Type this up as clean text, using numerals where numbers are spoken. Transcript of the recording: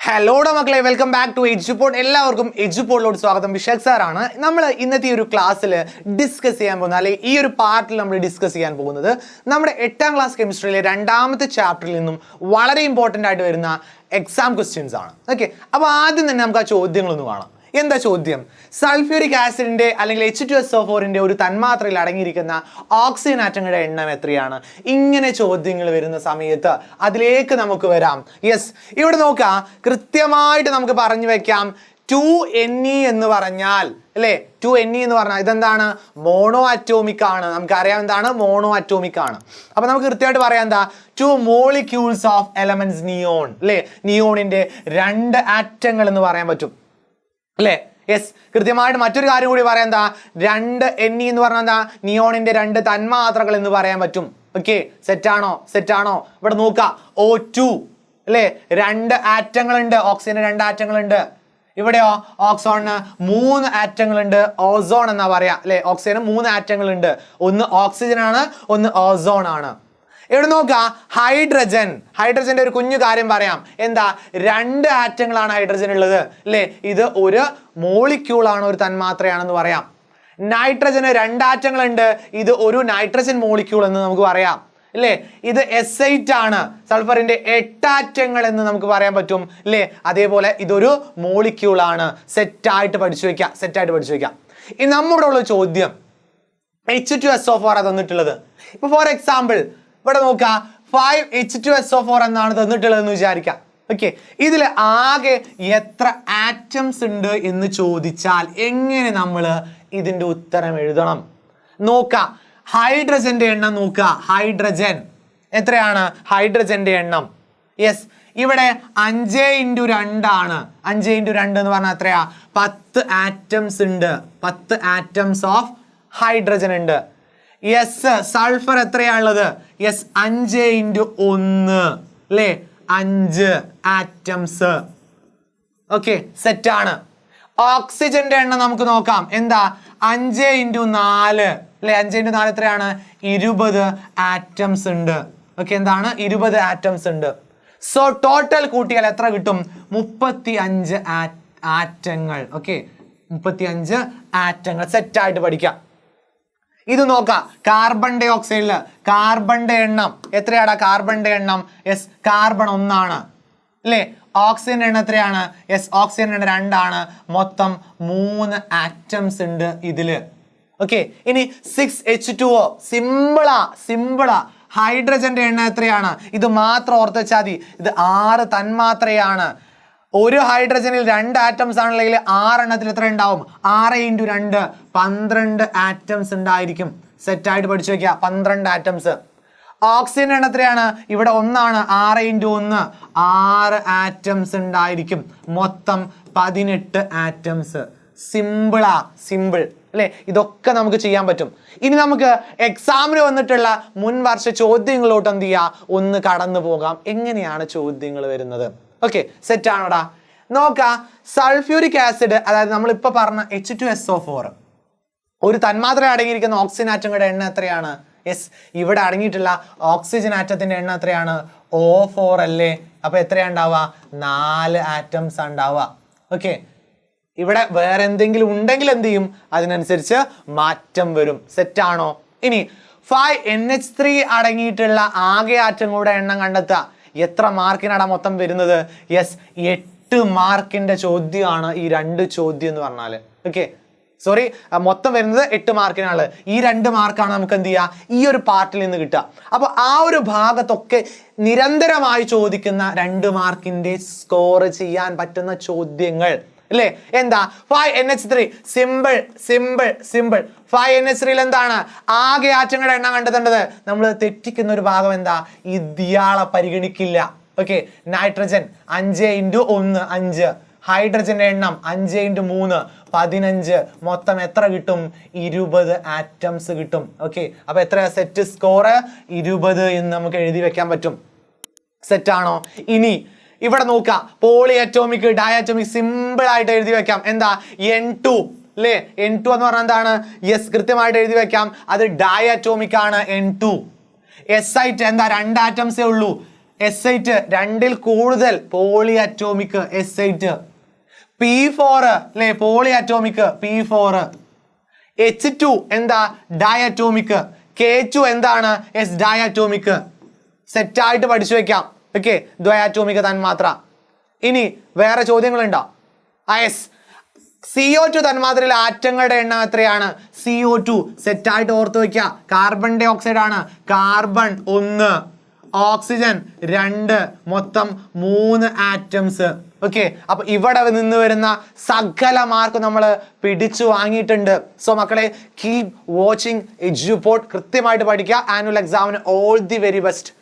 Hello മക്കളെ, welcome back to Eduport. എല്ലാവർക്കും എഡ്യൂപോർട്ടിലോട്ട് സ്വാഗതം. വിശാഖ് സാറാണ്. നമ്മൾ ഇന്നത്തെ ഒരു ക്ലാസ്സിൽ ഡിസ്കസ് ചെയ്യാൻ പോകുന്നത്, അല്ലെങ്കിൽ ഈ ഒരു പാർട്ടിൽ നമ്മൾ ഡിസ്കസ് ചെയ്യാൻ പോകുന്നത് നമ്മുടെ 8ാം ക്ലാസ് കെമിസ്ട്രിയിലെ 2ാമത്തെ ചാപ്റ്ററിൽ നിന്നും വളരെ ഇമ്പോർട്ടൻ്റ് ആയിട്ട് വരുന്ന എക്സാം ക്വസ്റ്റ്യൻസ് ആണ്. ഓക്കെ, അപ്പോൾ ആദ്യം തന്നെ നമുക്ക് ആ ചോദ്യങ്ങളൊന്ന് കാണാം. എന്താ ചോദ്യം? സൾഫ്യൂരിക് ആസിഡിന്റെ അല്ലെങ്കിൽ H2SO4ന്റെ ഒരു തന്മാത്രയിൽ അടങ്ങിയിരിക്കുന്ന ഓക്സിജൻ ആറ്റങ്ങളുടെ എണ്ണം എത്രയാണ്? ഇങ്ങനെ ചോദ്യങ്ങൾ വരുന്ന സമയത്ത് അതിലേക്ക് നമുക്ക് വരാം. യെസ്, ഇവിടെ നോക്കാം, കൃത്യമായിട്ട് നമുക്ക് പറഞ്ഞു വെക്കാം. 2Ne എന്ന് പറഞ്ഞാൽ അല്ലേ, 2Ne എന്ന് പറഞ്ഞാൽ ഇതെന്താണ്? മോണോ അറ്റോമിക് ആണ്. നമുക്കറിയാം എന്താണ് മോണോ അറ്റോമിക് ആണ്. അപ്പൊ നമുക്ക് കൃത്യമായിട്ട് പറയാം എന്താ, 2 മോളിക്യൂൾസ് ഓഫ് എലമെന്റ്സ് നിയോൺ അല്ലേ, നിയോണിന്റെ 2 ആറ്റങ്ങൾ എന്ന് പറയാൻ പറ്റും അല്ലേ. യെസ്, കൃത്യമായിട്ട് മറ്റൊരു കാര്യം കൂടി പറയാം എന്താ, 2Ne എന്ന് പറഞ്ഞാൽ എന്താ, നിയോണിന്റെ 2 തന്മാത്രകൾ എന്ന് പറയാൻ പറ്റും. ഓക്കെ, സെറ്റാണോ? ഇവിടെ നോക്കാം, O2 അല്ലേ, 2 ആറ്റങ്ങളുണ്ട്. ഓക്സിജന് 2 ആറ്റങ്ങളുണ്ട്. ഇവിടെയോ ഓക്സോണിന് 3 ആറ്റങ്ങളുണ്ട്. ഓസോൺ എന്നാ പറയാ അല്ലെ. ഓക്സിജന് 3 ആറ്റങ്ങളുണ്ട്. ഒന്ന് ഓക്സിജൻ ആണ്, ഒന്ന് ഓസോൺ ആണ്. ഇവിടെ നോക്കുക, ഹൈഡ്രജന്റെ ഒരു കുഞ്ഞു കാര്യം പറയാം. എന്താ, 2 ആറ്റങ്ങളാണ് ഹൈഡ്രജൻ ഉള്ളത് അല്ലേ. ഇത് ഒരു മോളിക്യൂൾ ആണ്, ഒരു തന്മാത്രയാണെന്ന് പറയാം. നൈട്രജന് 2 ആറ്റങ്ങളുണ്ട്. ഇത് ഒരു നൈട്രജൻ മോളിക്യൂൾ എന്ന് നമുക്ക് പറയാം അല്ലേ. ഇത് S8 ആണ്, സൾഫറിന്റെ 8 ആറ്റങ്ങൾ എന്ന് നമുക്ക് പറയാൻ പറ്റും അല്ലേ. അതേപോലെ ഇതൊരു മോളിക്യൂൾ ആണ്. സെറ്റായിട്ട് പഠിച്ചു വെക്കാം. ഇനി നമ്മുടെ ഉള്ള ചോദ്യം, H2SO4 തന്നിട്ടുള്ളത്. ഇപ്പൊ ഫോർ എക്സാമ്പിൾ ഇവിടെ നോക്കാം, 5H2SO4 എന്നാണ് തന്നിട്ടുള്ളതെന്ന് വിചാരിക്കാം. ഓക്കെ, ഇതിൽ ആകെ എത്ര ആറ്റംസ് ഉണ്ട് എന്ന് ചോദിച്ചാൽ എങ്ങനെ നമ്മൾ ഇതിന്റെ ഉത്തരം എഴുതണം? നോക്കാം, ഹൈഡ്രജന്റെ എണ്ണം നോക്കുക. ഹൈഡ്രജൻ എത്രയാണ്? ഹൈഡ്രജന്റെ എണ്ണം യെസ്, ഇവിടെ 5x2 ആണ്. 5x2 എന്ന് പറഞ്ഞാൽ എത്രയാ? 10 ആറ്റംസ് ഉണ്ട്. 10 ആറ്റംസ് ഓഫ് ഹൈഡ്രജൻ ഉണ്ട്. യെസ്, സൾഫർ എത്രയാ ഉള്ളത്? യെസ്, 5x1 അല്ലേ, 5 ആറ്റംസ്. ഓക്കെ, സെറ്റ് ആണ്. ഓക്സിജന്റെ എണ്ണം നമുക്ക് നോക്കാം. എന്താ? 5x4 അല്ലെ. 5x4 എത്രയാണ്? 20 ആറ്റംസ് ഉണ്ട്. ഓക്കെ, എന്താണ്? 20 ആറ്റംസ് ഉണ്ട്. സോ ടോട്ടൽ കൂട്ടിയാൽ എത്ര കിട്ടും? 35 ആറ്റങ്ങൾ. ഓക്കെ, 35 ആറ്റങ്ങൾ. സെറ്റായിട്ട് പഠിക്കാം. ഇത് നോക്കാം, കാർബൺ ഡൈ ഓക്സൈഡില് കാർബണിന്റെ എണ്ണം എത്രയാടാ? കാർബണിന്റെ എണ്ണം യെസ്, കാർബൺ 1 ആണ് അല്ലേ. ഓക്സിജന്റെ എണ്ണം എത്രയാണ്? യെസ്, ഓക്സിജന്റെ എണ്ണം 2 ആണ്. മൊത്തം 3 ആറ്റംസ് ഉണ്ട് ഇതില്. ഓക്കെ, ഇനി 6H2O സിമ്പിളാ. ഹൈഡ്രജന്റെ എണ്ണം എത്രയാണ്? ഇത് മാത്രം ഓർത്ത് വെച്ചാൽ മതി. ഇത് 6 തന്മാത്രയാണ്. ഒരു ഹൈഡ്രജനിൽ 2 ആറ്റംസ് ആണെങ്കിൽ 6 എണ്ണത്തിൽ എത്ര ഉണ്ടാവും? 6x2 12 ആറ്റംസ് ഉണ്ടായിരിക്കും. സെറ്റായിട്ട് പഠിച്ചു വെക്കുക, 12 ആറ്റംസ്. ഓക്സിജൻ എണ്ണം എത്രയാണ്? ഇവിടെ 1 ആണ്. 6x1 6 ആറ്റംസ് ഉണ്ടായിരിക്കും. മൊത്തം 18 ആറ്റംസ്. സിമ്പിൾ അല്ലേ. ഇതൊക്കെ നമുക്ക് ചെയ്യാൻ പറ്റും. ഇനി നമുക്ക് എക്സാമിന് വന്നിട്ടുള്ള മുൻ വർഷ ചോദ്യങ്ങളിലോട്ട് എന്ത് ചെയ്യാം, ഒന്ന് കടന്നു പോകാം. എങ്ങനെയാണ് ചോദ്യങ്ങൾ വരുന്നത്? ഓക്കെ, സെറ്റ് ആണോടാ? നോക്കാം, സൾഫ്യൂരിക് ആസിഡ്, അതായത് നമ്മളിപ്പോ പറഞ്ഞ H2SO4, ഒരു തന്മാത്ര അടങ്ങിയിരിക്കുന്ന ഓക്സിജൻ ആറ്റങ്ങളുടെ എണ്ണം എത്രയാണ്? യെസ്, ഇവിടെ അടങ്ങിയിട്ടുള്ള ഓക്സിജൻ ആറ്റത്തിന്റെ എണ്ണം എത്രയാണ്? O4 അല്ലേ. അപ്പൊ എത്രയാ ഉണ്ടാവുക? 4 ആറ്റംസ് ഉണ്ടാവുക. ഓക്കെ, ഇവിടെ വേറെ എന്തെങ്കിലും ഉണ്ടെങ്കിൽ എന്ത് ചെയ്യും? അതിനനുസരിച്ച് മാറ്റം വരും. സെറ്റാണോ? ഇനി 5NH3 അടങ്ങിയിട്ടുള്ള ആകെ ആറ്റങ്ങളുടെ എണ്ണം കണ്ടെത്തുക. എത്ര മാർക്കിനാണ് മൊത്തം വരുന്നത്? യെസ്, 8 മാർക്കിന്റെ ചോദ്യമാണ് ഈ 2 ചോദ്യം എന്ന് പറഞ്ഞാല്. ഓക്കെ, സോറി, മൊത്തം വരുന്നത് 8 മാർക്കിനാണ്. ഈ 2 മാർക്കാണ് നമുക്ക് എന്ത് ചെയ്യുക, ഈ ഒരു പാർട്ടിൽ നിന്ന് കിട്ടുക. അപ്പൊ ആ ഒരു ഭാഗത്തൊക്കെ നിരന്തരമായി ചോദിക്കുന്ന 2 മാർക്കിന്റെ സ്കോർ ചെയ്യാൻ പറ്റുന്ന ചോദ്യങ്ങൾ അല്ലേ. എന്താ? 5NH3 simple. 5NH3 എന്താണ്? ആകെ ആറ്റങ്ങളുടെ എണ്ണം കണ്ടെത്തേണ്ടത്. നമ്മൾ തെറ്റിക്കുന്ന ഒരു ഭാഗം എന്താ? ഇയാളെ പരിഗണിക്കില്ല. ഓക്കെ, നൈട്രജൻ 5x1 5, ഹൈഡ്രജന്റെ എണ്ണം 5x3 15, മൊത്തം എത്ര കിട്ടും? 20 ആറ്റംസ് കിട്ടും. ഓക്കെ, അപ്പൊ എത്ര സെറ്റ് സ്കോർ? 20 എന്ന് നമുക്ക് എഴുതി വെക്കാൻ പറ്റും. സെറ്റാണോ? ഇനി ഇവിടെ നോക്കാം, പോളി അറ്റോമിക്, ഡയാറ്റോമിക് സിമ്പിൾ ആയിട്ട് എഴുതി വെക്കാം. എന്താ? N2 അല്ലേ. N2 എന്ന് പറഞ്ഞാൽ എന്താണ്? യെസ്, കൃത്യമായിട്ട് എഴുതി വെക്കാം. അത് ഡയാറ്റോമിക് ആണ്. N2. S ആയിട്ട് എന്താ? 2 ആറ്റംസേ ഉള്ളൂ. S8 രണ്ടിൽ കൂടുതൽ പോളി അറ്റോമിക് S8. P4 അല്ലെ പോളി അറ്റോമിക് P4. H2 എന്താ ഡയറ്റോമിക്. K2 എന്താണ് ഡയറ്റോമിക്. സെറ്റായിട്ട് പഠിച്ചു വെക്കാം. ഓക്കെ, ദ്വയാറ്റോമിക് തന്മാത്ര. ഇനി വേറെ ചോദ്യങ്ങളുണ്ടോ? യെസ്, CO2 തന്മാത്രയിലെ ആറ്റങ്ങളുടെ എണ്ണം എത്രയാണ്? CO2 സെറ്റായിട്ട് ഓർത്ത് വെക്കുക. കാർബൺ ഡൈ ഓക്സൈഡ് ആണ്. കാർബൺ 1, ഓക്സിജൻ 2, മൊത്തം 3 ആറ്റംസ്. ഓക്കെ, അപ്പൊ ഇവിടെ നിന്ന് വരുന്ന സകല മാർക്ക് നമ്മൾ പിടിച്ചു വാങ്ങിയിട്ടുണ്ട്. സോ മക്കളെ, കീപ് വാച്ചിങ് എഡ്യൂപോർട്ട്. കൃത്യമായിട്ട് പഠിക്കുക. ആനുവൽ എക്സാമിന് ഓൾ ദി വെരി ബെസ്റ്റ്.